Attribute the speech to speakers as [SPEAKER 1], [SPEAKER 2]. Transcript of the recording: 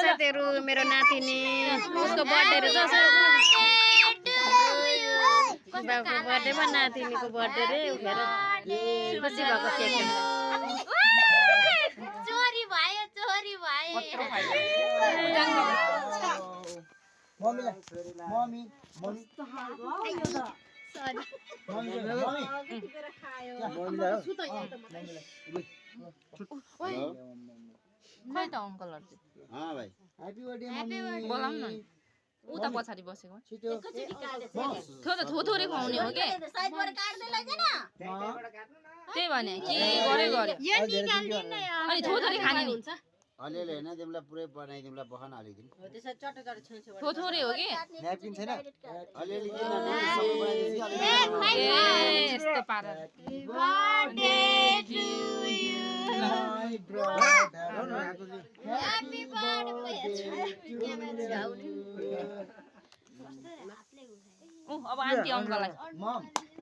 [SPEAKER 1] साथीहरु मेरो नातिनी उसको बर्थडे रे जसो बाबुको बर्थडे मा नातिनीको बर्थडे रे उखेर खुसी भएको केक
[SPEAKER 2] चोरी भयो
[SPEAKER 3] मम्मी
[SPEAKER 2] सरी
[SPEAKER 1] खै त अंकलहरु
[SPEAKER 4] हां भाइ
[SPEAKER 3] ह्यापी बर्थडे मम्मी
[SPEAKER 1] बोलाउन न उता पछाडी बसेको
[SPEAKER 3] छिटो
[SPEAKER 1] थोथोरे खुवाउने हो के
[SPEAKER 2] साइडबाट काट्दै लैजान
[SPEAKER 1] त्यही भने के गरे गरे
[SPEAKER 2] यो निकाल्दिन न
[SPEAKER 1] अनि थोथोरे खाने नि
[SPEAKER 4] अलिअलि हैन तिमीलाई पुरै बनाइदिउँला बखान हालिदिनु
[SPEAKER 2] त्यसै चट्ट चट्ट छेउछेउ
[SPEAKER 1] थोथोरे हो के
[SPEAKER 3] न्यापकिन छैन
[SPEAKER 4] अलिअलि किन सबै बनाइदिन्छु
[SPEAKER 1] ए यस्तो पारा
[SPEAKER 2] birthday to you
[SPEAKER 3] my brother
[SPEAKER 2] happy birthday
[SPEAKER 1] ओ अब आन्टी अंकललाई
[SPEAKER 3] मम